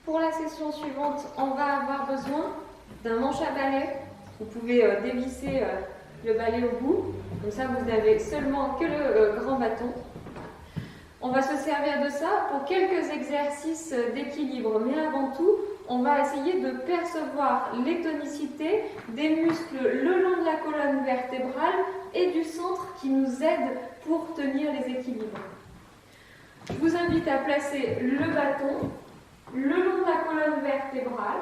Pour la session suivante, on va avoir besoin d'un manche à balai. Vous pouvez dévisser le balai au bout, comme ça vous n'avez seulement que le grand bâton. On va se servir de ça pour quelques exercices d'équilibre, mais avant tout, on va essayer de percevoir les tonicités des muscles le long de la colonne vertébrale et du centre qui nous aident pour tenir les équilibres. Je vous invite à placer le bâton le long de la colonne vertébrale,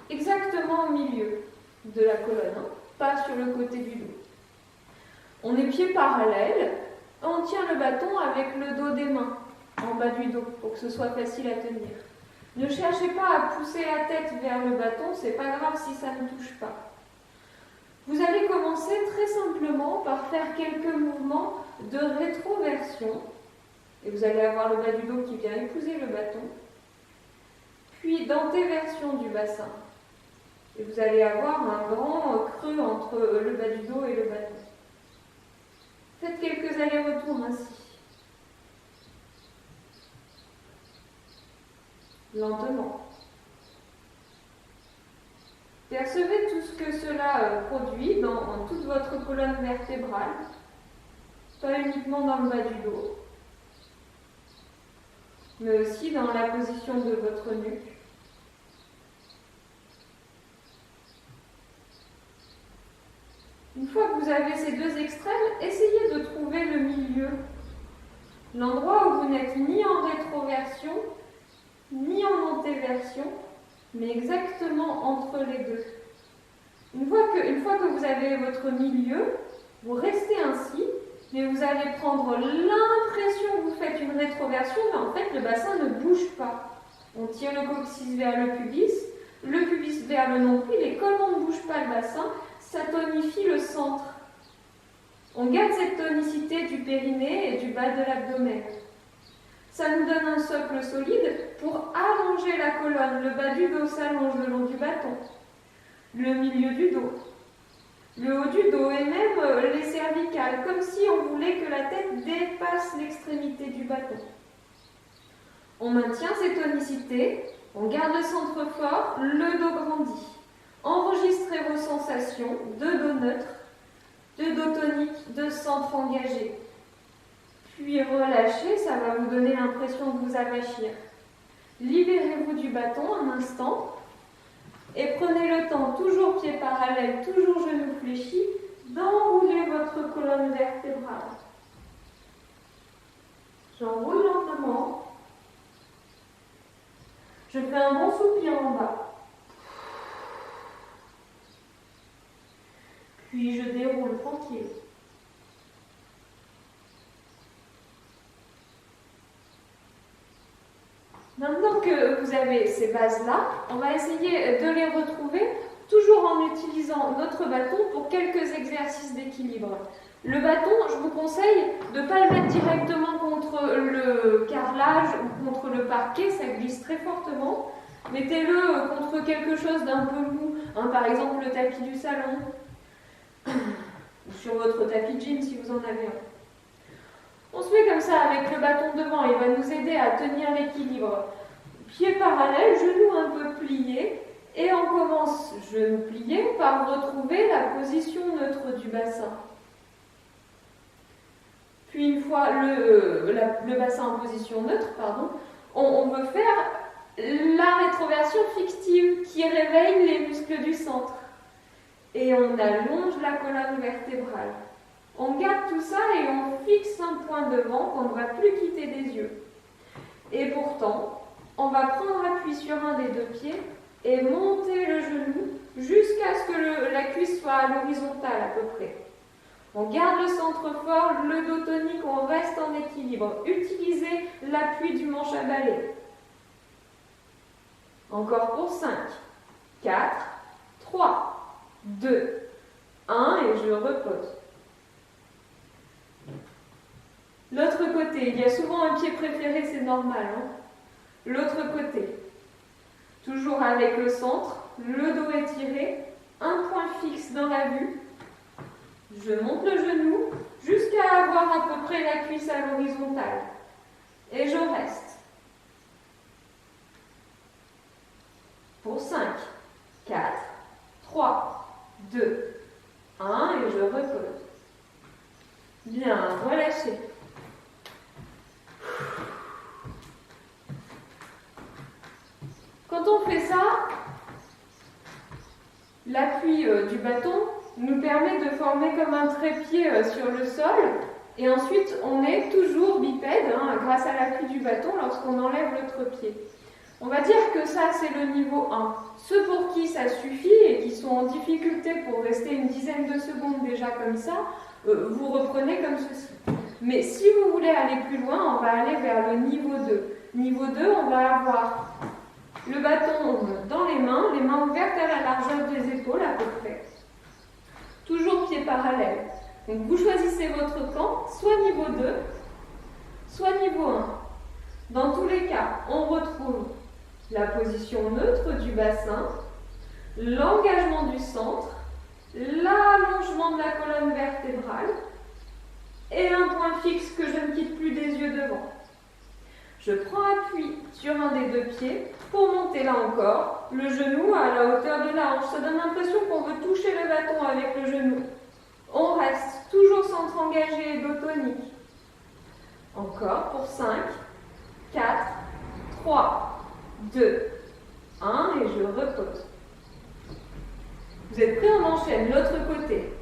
exactement au milieu de la colonne, pas sur le côté du dos. On est pieds parallèles, on tient le bâton avec le dos des mains en bas du dos pour que ce soit facile à tenir. Ne cherchez pas à pousser la tête vers le bâton, c'est pas grave si ça ne touche pas. Vous allez commencer très simplement par faire quelques mouvements de rétroversion. Et vous allez avoir le bas du dos qui vient épouser le bâton. Puis d'antéversion du bassin. Et vous allez avoir un grand creux entre le bas du dos et le bâton. Faites quelques allers-retours ainsi. Lentement. Percevez tout ce que cela produit dans toute votre colonne vertébrale, pas uniquement dans le bas du dos, mais aussi dans la position de votre nuque. Une fois que vous avez ces deux extrêmes, essayez de trouver le milieu, l'endroit où vous n'êtes ni en rétroversion, ni en antéversion, mais exactement entre les deux. Une fois que vous avez votre milieu, vous restez ainsi, mais vous allez prendre l'impression que vous faites une rétroversion, mais en fait le bassin ne bouge pas. On tire le coccyx vers le pubis vers le nombril, et comme on ne bouge pas le bassin, ça tonifie le centre. On garde cette tonicité du périnée et du bas de l'abdomen. Ça nous donne un socle solide pour allonger la colonne. Le bas du dos s'allonge le long du bâton, le milieu du dos, le haut du dos et même les cervicales, comme si on voulait que la tête dépasse l'extrémité du bâton. On maintient ces tonicités, on garde le centre fort, le dos grandit. Enregistrez vos sensations de dos neutre, de dos tonique, de centre engagé. Puis relâchez, ça va vous donner l'impression de vous avachir. Libérez-vous du bâton un instant et prenez le temps, toujours pieds parallèles, toujours genoux fléchis, d'enrouler votre colonne vertébrale. J'enroule lentement. Je fais un bon soupir en bas. Puis je déroule tranquille. Maintenant que vous avez ces bases-là, on va essayer de les retrouver, toujours en utilisant notre bâton pour quelques exercices d'équilibre. Le bâton, je vous conseille de ne pas le mettre directement contre le carrelage ou contre le parquet, ça glisse très fortement. Mettez-le contre quelque chose d'un peu mou, par exemple le tapis du salon, ou sur votre tapis de gym si vous en avez un. On se met comme ça avec le bâton devant, il va nous aider à tenir l'équilibre. Pieds parallèles, genoux un peu pliés, et on commence, genoux pliés, par retrouver la position neutre du bassin. Puis une fois le bassin en position neutre, on veut faire la rétroversion fictive qui réveille les muscles du centre. Et on allonge la colonne vertébrale. On garde tout ça et on fixe un point devant qu'on ne va plus quitter des yeux. Et pourtant, on va prendre appui sur un des deux pieds et monter le genou jusqu'à ce que la cuisse soit à l'horizontale à peu près. On garde le centre fort, le dos tonique, on reste en équilibre. Utilisez l'appui du manche à balai. Encore pour 5, 4, 3, 2, 1 et je repose. L'autre côté, il y a souvent un pied préféré, c'est normal. L'autre côté, toujours avec le centre, le dos étiré, un point fixe dans la vue. Je monte le genou jusqu'à avoir à peu près la cuisse à l'horizontale. Et je reste. Quand on fait ça, l'appui du bâton nous permet de former comme un trépied sur le sol. Et ensuite, on est toujours bipède grâce à l'appui du bâton lorsqu'on enlève l'autre pied. On va dire que ça, c'est le niveau 1. Ceux pour qui ça suffit et qui sont en difficulté pour rester une dizaine de secondes déjà comme ça, vous reprenez comme ceci. Mais si vous voulez aller plus loin, on va aller vers le niveau 2. Niveau 2, on va avoir le bâton dans les mains ouvertes à la largeur des épaules à peu près. Toujours pieds parallèles. Donc vous choisissez votre camp, soit niveau 2, soit niveau 1. Dans tous les cas, on retrouve la position neutre du bassin, l'engagement du centre, l'allongement de la colonne vertébrale et un point fixe que je ne quitte plus des yeux devant. Je prends appui sur un des deux pieds pour monter là encore le genou à la hauteur de la hanche. Ça donne l'impression qu'on veut toucher le bâton avec le genou. On reste toujours centre engagé et dos tonique. Encore pour 5, 4, 3, 2, 1 et je repose. Vous êtes prêts, on enchaîne l'autre côté.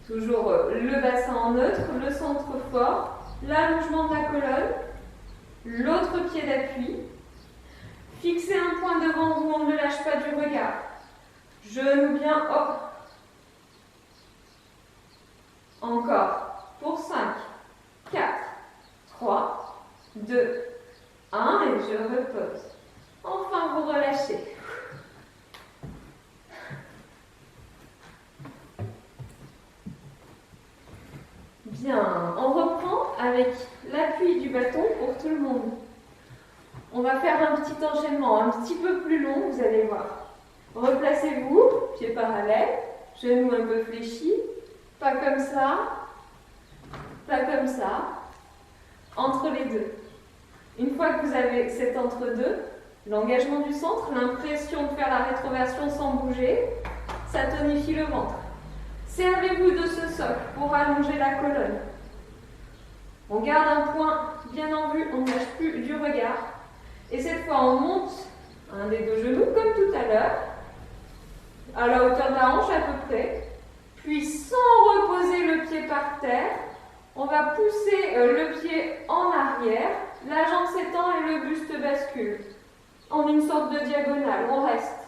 Toujours le bassin en neutre, le centre fort, l'allongement de la colonne, l'autre pied d'appui. Fixez un point devant vous, on ne lâche pas du regard. Genou bien, hop. Encore pour 5, 4, 3, 2, 1 et je repose. Enfin, vous relâchez. Bien, on reprend avec l'appui du bâton pour tout le monde. On va faire un petit enchaînement un petit peu plus long, vous allez voir. Replacez-vous, pieds parallèles, genoux un peu fléchis, pas comme ça, entre les deux. Une fois que vous avez cet entre-deux, l'engagement du centre, l'impression de faire la rétroversion sans bouger, ça tonifie le ventre. Servez-vous de ce socle pour allonger la colonne. On garde un point bien en vue, on ne lâche plus du regard. Et cette fois, on monte un des deux genoux, comme tout à l'heure, à la hauteur de la hanche à peu près. Puis, sans reposer le pied par terre, on va pousser le pied en arrière, la jambe s'étend et le buste bascule. En une sorte de diagonale, on reste.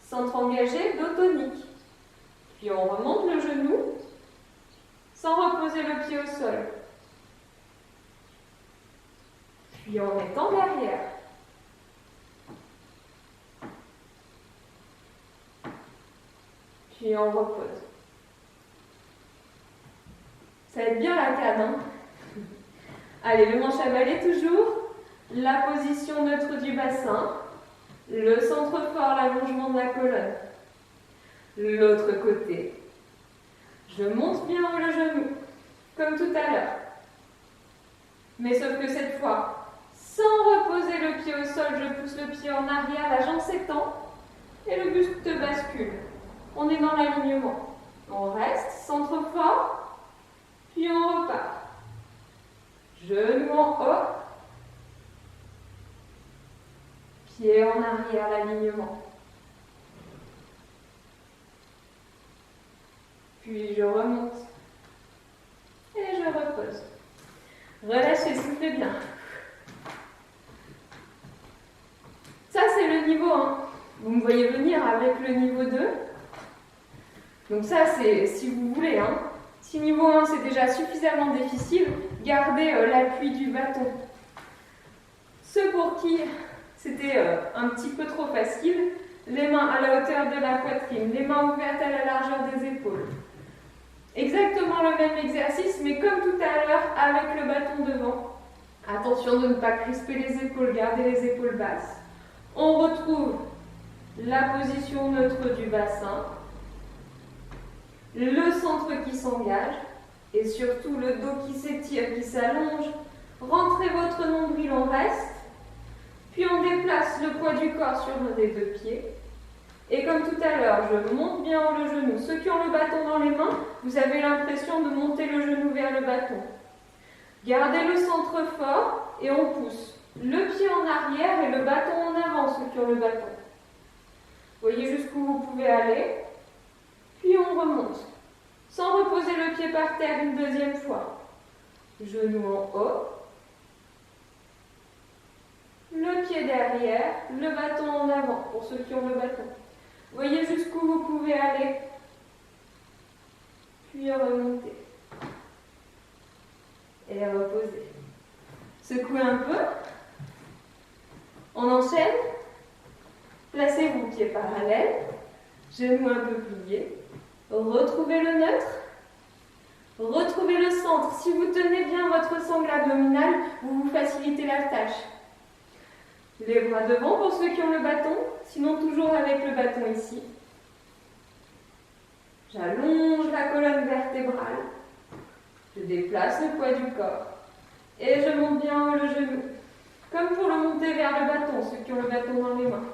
Centre engagé, dos tonique. Puis on remonte le genou, sans reposer le pied au sol. Puis on étend derrière. Puis on repose. Ça va être bien la canne, hein? Allez, le manche à balai toujours. La position neutre du bassin. Le centre fort, l'allongement de la colonne. L'autre côté. Je monte bien haut le genou, comme tout à l'heure. Mais sauf que cette fois, sans reposer le pied au sol, je pousse le pied en arrière, la jambe s'étend et le buste bascule. On est dans l'alignement. On reste, centre fort, puis on repart. Genou en haut, pied en arrière, l'alignement. Puis je remonte et je repose. Relâchez, soufflez bien. Ça, c'est le niveau 1. Vous me voyez venir avec le niveau 2. Donc ça, c'est si vous voulez. Si niveau 1, c'est déjà suffisamment difficile, gardez l'appui du bâton. Ceux pour qui c'était un petit peu trop facile, les mains à la hauteur de la poitrine, les mains ouvertes à la largeur des épaules. Exactement le même exercice, mais comme tout à l'heure, avec le bâton devant. Attention de ne pas crisper les épaules, gardez les épaules basses. On retrouve la position neutre du bassin, le centre qui s'engage, et surtout le dos qui s'étire, qui s'allonge. Rentrez votre nombril, on reste, puis on déplace le poids du corps sur un des deux pieds. Et comme tout à l'heure, je monte bien haut le genou. Ceux qui ont le bâton dans les mains, vous avez l'impression de monter le genou vers le bâton. Gardez le centre fort et on pousse. Le pied en arrière et le bâton en avant, ceux qui ont le bâton. Voyez jusqu'où vous pouvez aller. Puis on remonte. Sans reposer le pied par terre une deuxième fois. Genou en haut. Le pied derrière, le bâton en avant, pour ceux qui ont le bâton. Voyez jusqu'où vous pouvez aller. Puis remonter. Et reposer. Secouez un peu. On enchaîne. Placez-vous pieds parallèles. Genoux un peu pliés. Retrouvez le neutre. Retrouvez le centre. Si vous tenez bien votre sangle abdominale, vous vous facilitez la tâche. Les bras devant pour ceux qui ont le bâton, sinon toujours avec le bâton ici. J'allonge la colonne vertébrale. Je déplace le poids du corps. Et je monte bien le genou. Comme pour le monter vers le bâton, ceux qui ont le bâton dans les mains.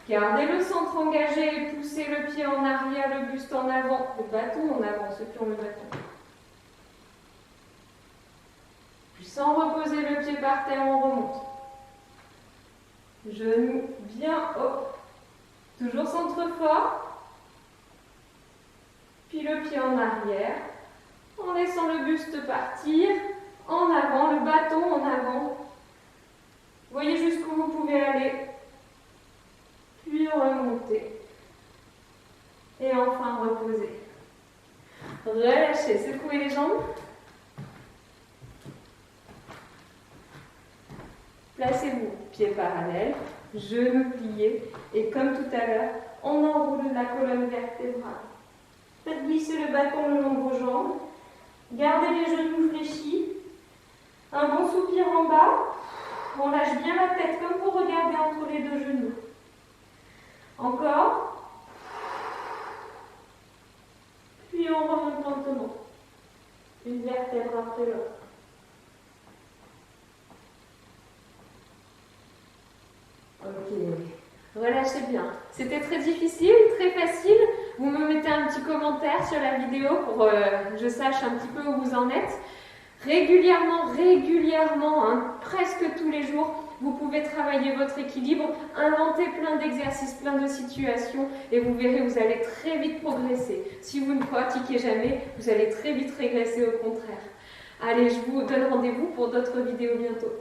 Gardez le centre engagé et poussez le pied en arrière, le buste en avant, le bâton en avant, ceux qui ont le bâton. Puis sans reposer le pied par terre, on remonte. Genou bien haut. Toujours centre fort. Puis le pied en arrière, en laissant le buste partir. En avant, le bâton en avant. Voyez jusqu'où vous pouvez aller. Puis remonter. Et enfin reposer. Relâchez, secouez les jambes. Placez-vous pieds parallèles, genoux pliés. Et comme tout à l'heure, on enroule la colonne vertébrale. Faites glisser le bâton le long de vos jambes. Gardez les genoux fléchis. Un bon soupir en bas. On lâche bien la tête comme pour regarder entre les deux genoux. Encore. Puis on remonte lentement. Une vertèbre après l'autre. Ok. Relâchez bien. C'était très difficile, très facile. Vous me mettez un petit commentaire sur la vidéo pour que je sache un petit peu où vous en êtes. Régulièrement, presque tous les jours, vous pouvez travailler votre équilibre, inventer plein d'exercices, plein de situations et vous verrez, vous allez très vite progresser. Si vous ne pratiquez jamais, vous allez très vite régresser au contraire. Allez, je vous donne rendez-vous pour d'autres vidéos bientôt.